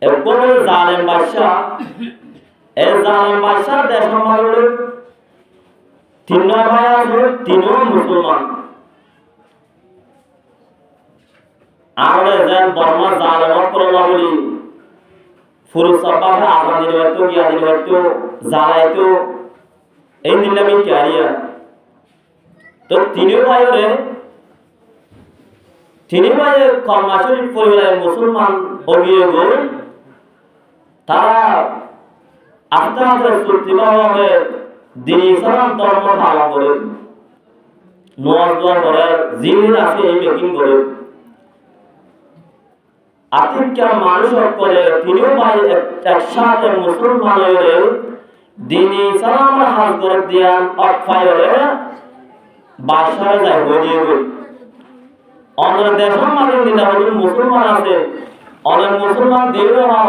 একদম জালেম বাদশাহ। এই জালেম বাদশাহ দেশের মধ্যে তিন ভাই আছে, তিনও মুসলমান। আমরা যেন ধর্ম জালেমত করলা বলি ফুরুজ সব্বাকে আজাদি হয়তো গিয়াদি হয়তো জ্বালাইতো এই নিলামি ক্যারিয়ার। তো তিনিও ভাইরে তিনি ভাই কর্মাশরী পরিবারের মুসলমান অগিয়ে গই তারা আস্তে আস্তে সত্যিভাবে দিন ইসলাম ধর্ম পালন করে নোয়াজ দোয়া করে জিনিস আছে এই মেকিং করে আতিকা মানুষ করে তিনিও ভাই একসাথে মুসলমান হয়ে দিন ইসলাম হাজ করে দিয়া অক্ষয় হয়ে বাদশাহ যায় হয়ে গই। অনেক দেশের মানুষ নিরাপদ মুসলমান আছে, অনেক মুসলমান দিবে না,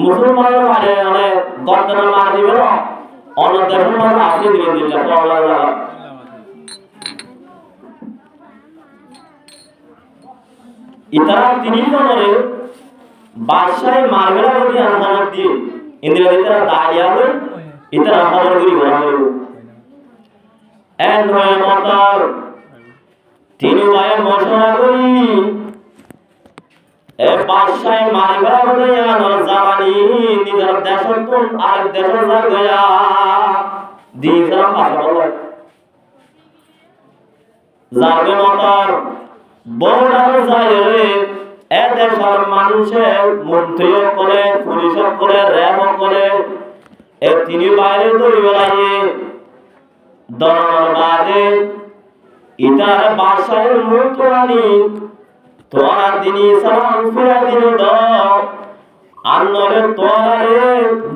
মুসলমানের মানে অনেক গর্দনা মার দিবে না, অনেক দেশের মানুষ আসলে দিবে দিলে ইতারা তিনি জনের বাদশাহ মারবেলা বলি আনন্দ দিয়ে ইন্দিরা ইতারা দাঁড়িয়ে হবে ইতারা খবর করি ঘোরা হইব এন হয়ে মতার তিনি ভাই ঘোষণা করি এ বাদশাহ মারবেলা বলে জানি নিজের দেশের কোন আর দেশের যা গয়া দিয়েছিলাম ভাষা বলে যাবে মতার বড় যায় এ দেশের মানুষের মন্ত্রীও করে পুলিশও করে র্যাবও করে এ তিনি বাইরে দৌড়ি বেড়াইয়ে দরবার বাদে ইতার বাদশাহের মন্ত্র আনি তোরা দিনই সালাম ফিরা দিল দাও আন্নরে তোরারে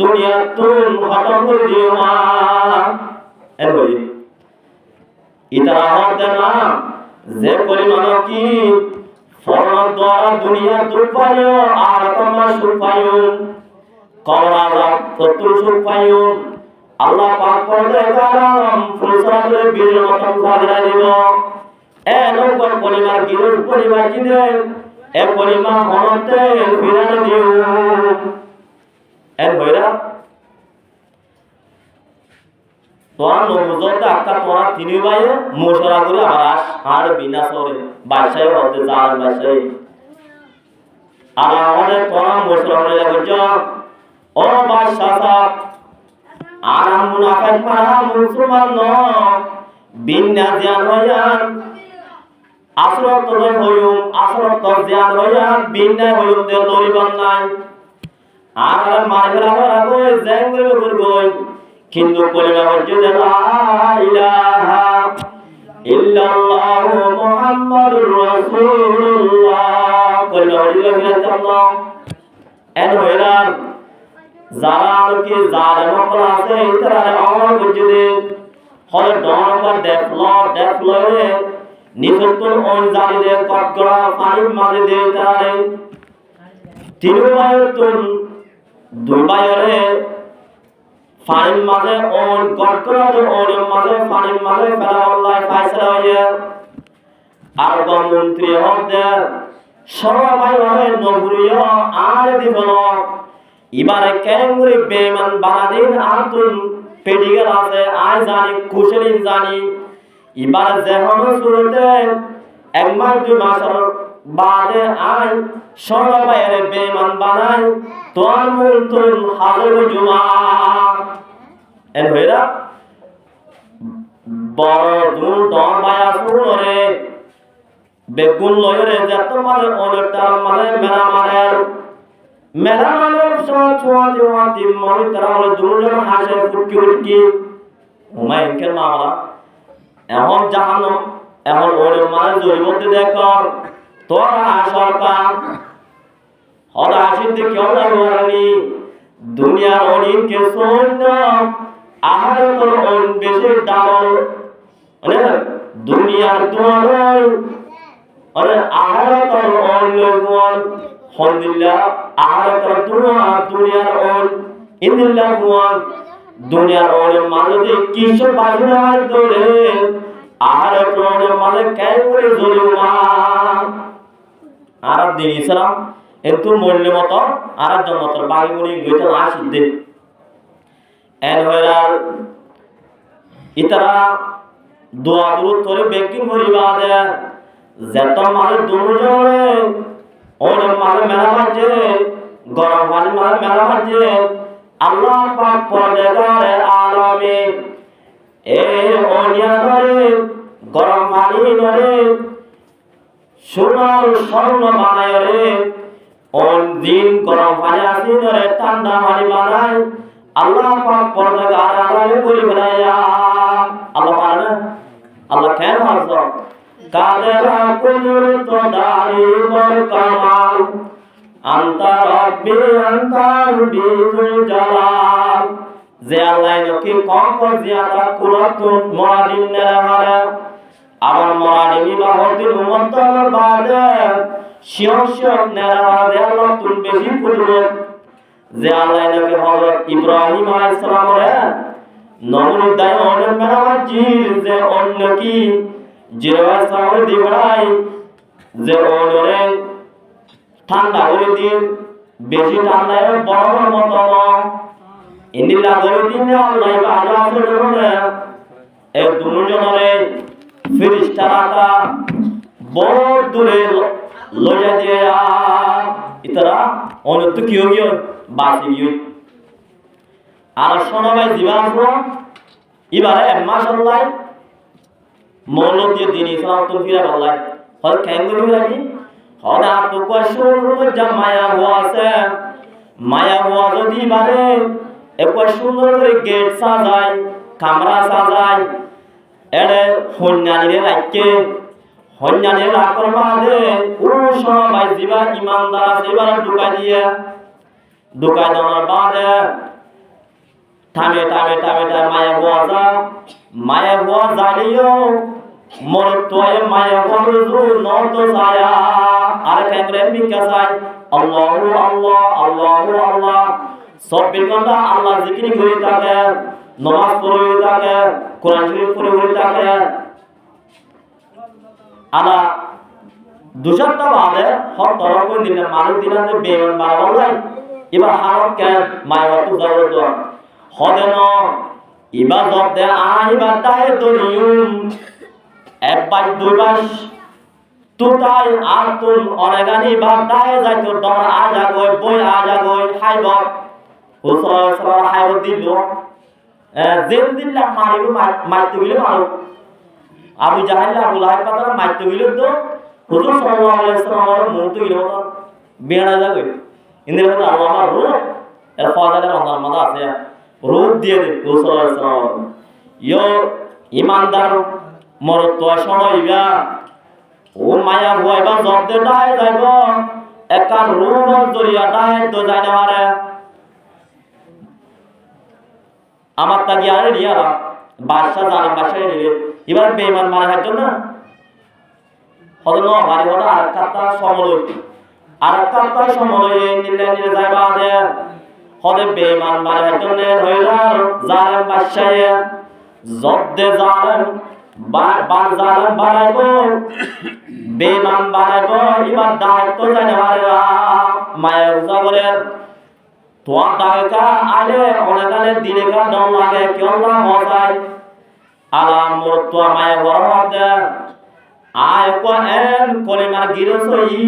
দুনিয়া তুম খতম করে দিও মা এ বই ইতারা হতে না যে পরিমাণ কি ফরমান দ্বারা দুনিয়া দুর্পায় আর তোমার সুপায় কওরা শত্রু সুপায় আল্লাহ পাক বলে গালাম ফুলসারে বীর মতন সাজরা দিব এ নৌকর পরিমাণ গিরুর পরিমাণ দিলে এ পরিমাণ হনতে ফিরান দিও এ হইরা তোরা নবুজতে আক্কা তোরা তিনি ভাইয়ে মোশরা করে আবার আর বিনা সরে বাদশাহ হতে যার বাদশাহ আর আমাদের তোরা মোশরা করে লাগছ ও বাদশাহ সাহেব আর মুনাফিক মারা মুসলমান ন বিনা জ্ঞান হইয়ান আসরত তো হইম আসরত তো জ্ঞান হইয়ান বিনা হইম তে লরিবান নাই আর মারগলা রাগো জেঙ্গরে গুরগই কিন্তু কলিমা হচ্ছে লা ইলাহা ইল্লাল্লাহু মুহাম্মাদুর রাসূলুল্লাহ কলিমা হচ্ছে আল্লাহ এন হইরান যারা কি জালেম করা আছে তারা আমল করছে হল ডনকার দেখলো রে নিসতুল অন জানি দে কটগড়া পানি মাঝে দে তারে তিন বায়তুন দুই বায়রে ফাইন মাঝে অন কটগড়া অন মাঝে ফাইন মাঝে ফেলা আল্লাহ ফয়সালা হয়ে আর মন্ত্রী হতে সবাই হবে নবুরিয় আর দিবন এবারে কেঙ্গুরি বেমান বানাদিন আতুন পেডিগার আছে আই জানি কুশলী জানি এবারে যেমন শুরুতে এক মাস দুই মাসের বাদে আই সবাই বেমান বানাই তোর মন্ত্রণ হাজার জমা এর হইরা বড় দূর দম বায়া শুনরে বেগুন লয়রে যত মানে অনেকটা মানে মেলা মারের মেলা মানের ছোঁয়াতে মনে তারা হলো দুজন হাসে ফুটকি ফুটকি ওমা এনকের মামলা এখন জাহান্নাম এখন ওর মানে জরিমতে দেখ তোরা সরকার হলা আসিতে কেউ না হরানি দুনিয়ার অনেককে শূন্য আহার তোর অন বেশি ডাবল মানে দুনিয়ার দুয়ার মানে আহার তোর অন্য গুণ হলদিল্লাহ আহার তোর দুনিয়ার অন ইন্দিল্লাহ গুণ দুনিয়ার অন মানে কিশোর বাজনার দৌড়ে আহার তোর মানে কেন করে জলিমা আর দিন ইসলাম কিন্তু মূল্য মতো আর একজন মতো বাড়িগুলি গইতে আসিদ্দে এন হইলার ইতারা দোয়া দুরুদ করে বেকিং করিবা দে যেত মানে দুজনে ওরে মানে মেলা মাঝে গরম পানি মানে মেলা মাঝে আল্লাহ পাক পরদেগারে আলামিন এ ওনিয়া করে গরম পানি করে সোনার স্বর্ণ বানায় রে অন দিন গরম পানি আসি ধরে ঠান্ডা পানি বানায় আল্লাহ পাক পরদেগারে আলামিন বলি বানায়া আল্লাহ পারে আল্লাহ কেন আসো কাদেরা কুনুর তো দারি বর কামাল আন্তা রব্বি আন্তা রুবিল জালাল যে আল্লাহ নকি কম কর জিয়াদা কুরত মুরাদিন নেহারে আমার মুরাদিন বাহদিন উম্মতর বাদে শিয়শ নেহারে আল্লাহ তুম বেশি কুদরত যে আল্লাহ নকি হযরত ইব্রাহিম আলাইহিস সালাম রে নমরুদ দায় অনেক মেরাজি যে অন্য কি জিরওয়া সামনে দিবড়াই যে ওরে ঠান্ডা করে দিন বেশি ঠান্ডায় বড় মতো ইন্দিলা করে দিন আল্লাহ আল্লাহ করে এই দুজনরে ফেরেশতারা বড় দূরে লইয়া দিয়ে ইতারা অনেক কি হইও বাসি হইও আর শোনো ভাই জীবন এবারে মাশাআল্লাহ মৌলদ দিয়ে দিন ইসলাম তো ফিরা আল্লাহ হল কেঙ্গুরি লাগি হদা তো কোশুর জামায়া আছে মায়া হওয়া যদি বারে একবার সুন্দর করে গেট সাজায় কামরা সাজায় এড়ে হন্যানিরে রাখকে হন্যানিরে রাখর বাদে ও সবাই জিবা ইমানদার আছে এবার ঢুকাই দিয়ে ঢুকাই দেওয়ার বাদে থামে থামে থামে থামে মায়া হওয়া জানিও মরতোয় মায়া হওয়া নতো ছায়া আর কেমরে মিকা চাই আল্লাহু আল্লাহ আল্লাহু আল্লাহ সব বিলকন্ডা আল্লাহ জিকির করে থাকে নামাজ পড়ে থাকে কোরআন শরীফ পড়ে থাকে আলা দুশাটা বাদে হর তরফ দিনে মানুষ দিনাতে বেমান বাড়াবার লাই এবার হারত কে মায়া তো জরুরত হদেন ইবা জব দে আইবার তাই দনিয়ুম একবার দুইবার তুতাই আর তুন অনেগানি বাদায় যাইতো দর আজাগই বই আজাগই খাইব হুসরা খাইব দিল জেল দিল্লা মারিব মারতে গেলে মারো আবু জাহেল আবু লাহাব কথা মারতে গেলে তো হুজুর সাল্লাল্লাহু আলাইহি ওয়াসাল্লামের মুহূর্তে গেল তো বেড়া যাবে ইন্দ্র কথা আল্লাহ আমার রূহ এর ফাদারের রমজান মাদা আছে রূহ দিয়ে দে হুজুর সাল্লাল্লাহু আলাইহি ওয়াসাল্লাম ইয়ো ইমানদার মরত সময়বা ও মায়া ভয়বা জব্দে ডায় যাইব একা রূহ জরিয়া ডায় তো যায় না মারে আমার তাগি আরে নিয়ারা বাদশা জানেন বাদশাই নিলে এবার বেঈমান মারা হাত না হদন ভারী হদা আর কাতা সমলয় নিলে নিলে যাইবা দে হদে বেঈমান মারা হাত নে হইলার জালেম বাদশায় জব্দে জালেম বান জালেম বানাইব বেঈমান বানাইব এবার দায়িত্ব যায় না মারে মায়া জাগরের তোর দায়কা আলে অনেকালে দিনে কা দম লাগে কেউ না হজায় আলাম মরতো মায়া বড় দে আয় কো এন কলিমার গিরসই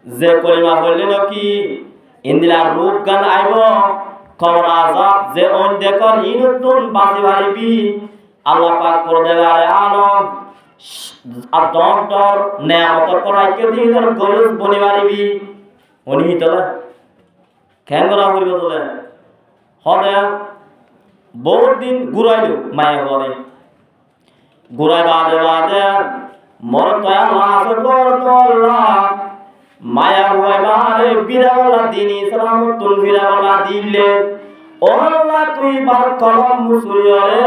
যে কলিমা বললে নাকি ইন্দিলা রূপ গান আইব কবর আযাব যে অন দেখর ইনতুন বাজি ভারিবি আল্লাহ পাক করে দেগারে আলম আর দর নেয়ামত করাইকে দিনের গরজ বনি ভারিবি উনি তোলা কেন করা করিব তোলে হদে বহুত দিন ঘুরাইল মায়া ঘরে ঘুরাই বাদে মরতয়া লাশ বরতল্লা মায়া হয় বারে বিরাওয়ালা দিন ইসলাম তুল বিরাওয়ালা দিলে ও আল্লাহ তুই বার কলম মুসুরিয়রে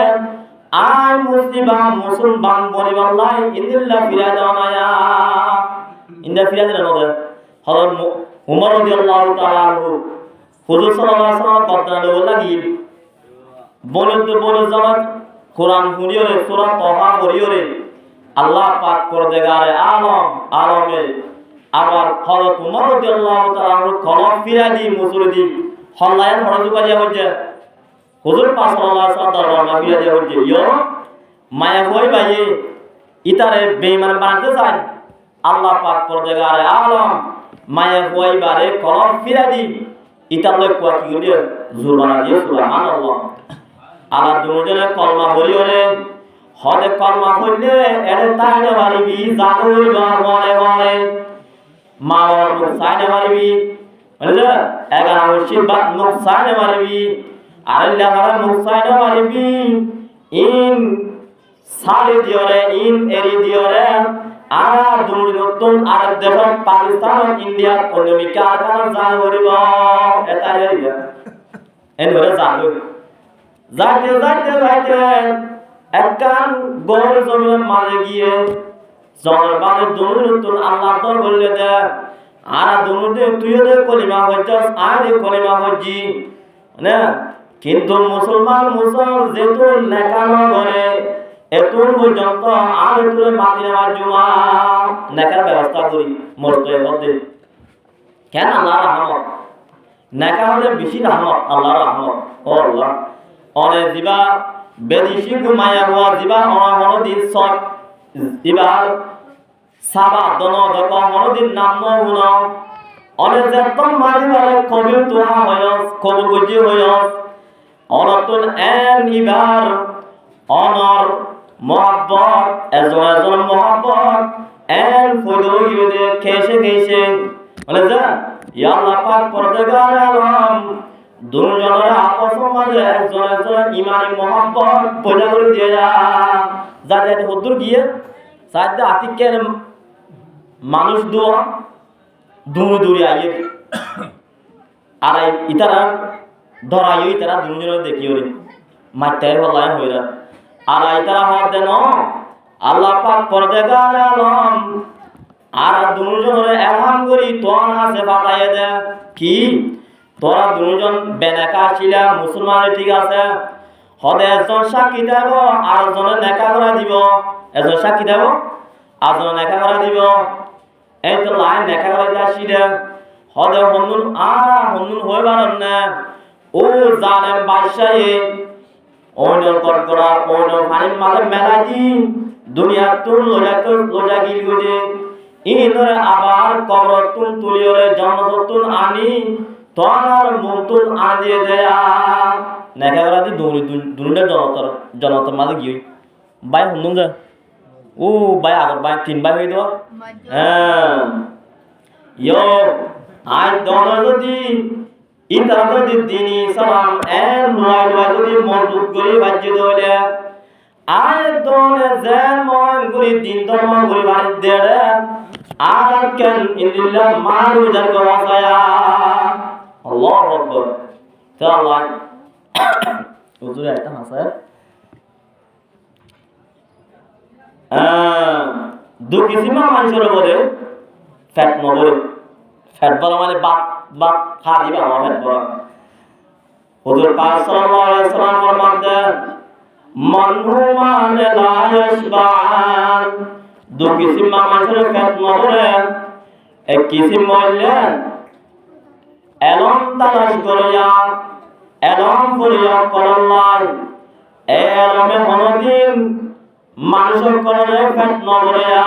আই মুসলিমা মুসলমান বনি আল্লাহ ইন্দিল্লা ফিরা জানায়া ইন্দা ফিরা জানানো হযরত উমর রাদিয়াল্লাহু তাআলা আনহু হুজুর সাল্লাল্লাহু আলাইহি ওয়াসাল্লাম কথা লাগি বলে তো বলে জামাত কোরআন শুনিয়রে সূরা তাহা পড়িয়রে আল্লাহ পাক করে দেগারে আলমে আবার হযরত উমর রাদিয়াল্লাহু তাআলা কলম ফিরাদি মুসুরদি হল্লায় হরজুকা দিয়া হচ্ছে হুজুর পাক সাল্লাল্লাহু আলাইহি ওয়াসাল্লাম দরবার ফিরাদি হচ্ছে ইয়ো মায়া কই ভাইয়ে ইতারে বেঈমান বানাতে চায় আল্লাহ পাক পরদেগারে আলম মায়া কই বারে কলম ফিরাদি ইতার লোক কোয়া কি করিয়ে জুরমানা দিয়ে সুবহানাল্লাহ আলা দুজনে কলমা বলিওরে হদে কলমা কইলে এরে তাইনে মারিবি জানুই গরে গরে মাওয়ার মুখ সাইনে মারিবি বুঝলে এগারা মুর্শিদ বাদ মুখ সাইনে মারিবি আর লেখারা মুখ সাইনে মারিবি ইন সারি দিওরে ইন এরি দিওরে আর দুই নতুন আর দেশ পাকিস্তান ইন্ডিয়া অন্যমিকা কারণ জান করিব এটা হইয়া এন ধরে জাদু যাইতে যাইতে যাইতে একখান গড় জমিনের মাঝে গিয়ে জনের বাড়ি দুই নতুন আল্লাহ দর বললে দে আর দুনুদে তুইও দে কলিমা হইছস আর দে কলিমা হইজি না কিন্তু মুসলমান যেহেতু নেকানো করে এতুন পর্যন্ত আর তুলে মাটি নেওয়ার জমা নেকার ব্যবস্থা করি মরতে মধ্যে কেন আল্লাহ রহমত নেকা হলে বেশি রহমত আল্লাহ রহমত ও আল্লাহ অনেক দিবা বেদিশি ঘুমাইয়া হওয়া দিবা অনদিন সব দিবার সাবা দন দক অনদিন নাম গুণ অনেক যেতম মারিবারে কবি তোহা হয়স কবু বুঝি হয়স অনতুন এন ইবার অনর মহব্বত এজন এজন মহব্বত এন ফুদুইদে খেসে খেসে বলে যা ইয়া আল্লাহ পাক পরদেগার আলম দুজনের আপস মাঝে একজন একজন ইমানি মহব্বত পয়দা করে দিয়ে যা যাতে হদ্দুর গিয়ে সাইদে আতিকের মানুষ দূরে আইয়ে আর ইতারা ধরাইও ইতারা দুজনের দেখিও রে মাইতাই হল্লায় হইরা আর ইতারা হওয়ার দেন আল্লাহ পাক পরদেগার আলম আর দুজনের এলহাম করি তোর হাসে বাতাইয়ে দে কি তোরা দুজন বেনেকা ছিলা মুসলমান ঠিক আছে হদে একজন সাক্ষী দেব আর জনে নেকা করা দিব এজন সাক্ষী দেব আর জনে নেকা করা দিব এই তো লাইন নেকা করা যাচ্ছি রে হদে হনুন হনুন হয়ে পারেন না ও জানেন বাদশাহে অন্য করা অন্য ফানির মাঝে মেলা দিন দুনিয়ার তুল লোজা গিল গুজে ইনরে আবার কবর তুলিওরে জন্মতুন আনি তোর মুতুন আনিয়ে দেয়া নেকা করা দি দুনিয়ার জনতার মাঝে গিয়ে বাই শুনুন যা ও বাই আগর বাই 3 বাই হয়ে দেওয়া হ্যাঁ ইয়ো আজ দনের যদি ইতারা যদি দিনী সালাম এর নয় যদি মজবুত করে বাজ্য দলে আয় দনে যেন মন করে দিন ধর্ম করে বাড়ি দেড়ে আর কেন ইল্লাহ মারু যার গওয়াসায়া আল্লাহু আকবার তাআলা হুজুর একটা হাসায় দুঃখী সীমা মানুষের বলে ফ্যাট নবরে ফ্যাট বলা মানে বাপ খা দিবা আমার ফ্যাট বলা হুজুর পাক সাল্লাল্লাহু আলাইহি ওয়াসাল্লাম ফরমাতেন মানহুমান লা ইয়াশবান দুঃখী সীমা মানুষের ফ্যাট নবরে এক কিসিম বললেন এলম তালাশ করিয়া এলম করিয়া করল্লাই এলমে হনদিন মানুষের করলে ফ্যাট নবরিয়া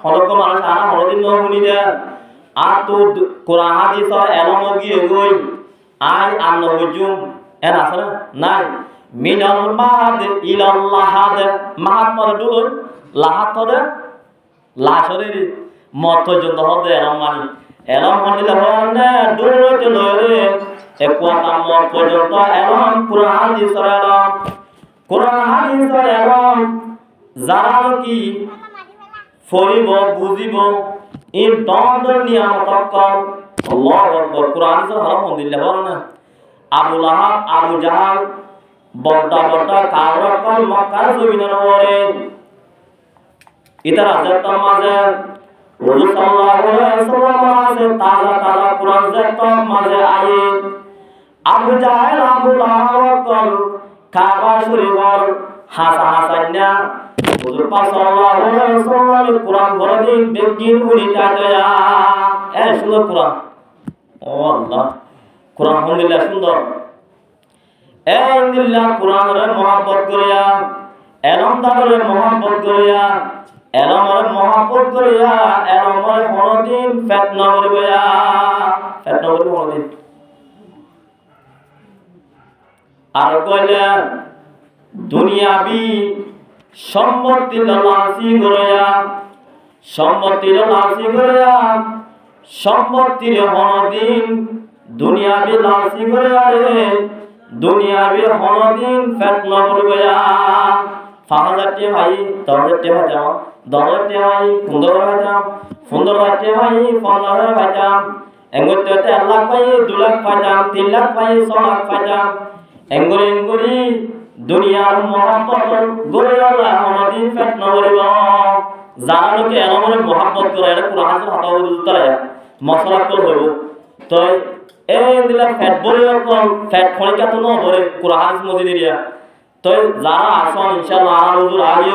হলক মানুষ আনা হনদিন নহুনি দে আর তো কোরআন হাদিসর এলম গিয়ে গই আই আন্ন বুজুম এর আসলে নাই মিনাল মাহাদ ইলাল্লাহাদ মাহাদ মানে দুল লাহাত দে লাশরের মত পর্যন্ত হবে এলম মানি এলম হনিলে হনে দুলতে লরে একওয়াটা মত পর্যন্ত এলম কোরআন হাদিসর এলম যারা কি ফরিব বুঝিব ইন দন্দর নিয়ামত কম আল্লাহু আকবার কোরআন হাদিসর হারাম হন্দিলে বলনা আবু লাহাব আবু জাহাল বড় কারকল মক্কার জমিনের ওরে ইতারা যেতাম মাঝে রাসূল সাল্লাল্লাহু আলাইহি ওয়াসাল্লাম তাজা কোরআন যেতাম মাঝে আয়ে আবু জাহেল আবু লাহাব কাবা শরীফর হাসান্না হুজুর পাক সাল্লাল্লাহু আলাইহি ওয়াসাল্লাম কোরআন পড়ে দিন বেগিন উনি তাকায়া সুন্দর কোরআন ও আল্লাহ কোরআন আলহামদুলিল্লাহ সুন্দর আলহামদুলিল্লাহ কোরআনের মহব্বত করিয়া এলম দারে মহব্বত করিয়া এলমের মহব্বত করিয়া এলমের কোনদিন ফিতনা করবে কোনদিন আর কইলে দুনিয়াবি সম্পত্তির লালসি করিয়া সম্পত্তির কোনদিন দুনিয়াবি লালসি করিয়া রে দুনিয়াবি কোনদিন ফিতনা করবে 5000 টাকা ভাই 10000 টাকা দাও 10000 টাকা ভাই 15000 দাও 15000 টাকা ভাই 15000 ভাই দাও এঙ্গুরতে 1 লাখ ভাই 2 লাখ ভাই দাও 3 লাখ ভাই 6 লাখ ভাই দাও এঙ্গুরি দুনিয়ার মহব্বত গরে আল্লাহ কোনদিন ফিতনা করিব যারা লোকে এমন মহব্বত করে এটা কোরআন হাতে উত্তরে মশলা করে হইব তো এই দিলা ফ্যাট বলে ফ্যাট খনিকা তো ন বলে কোরআন মজিদ দিয়া তো যারা আসন ইনশাআল্লাহ আর হুজুর আগে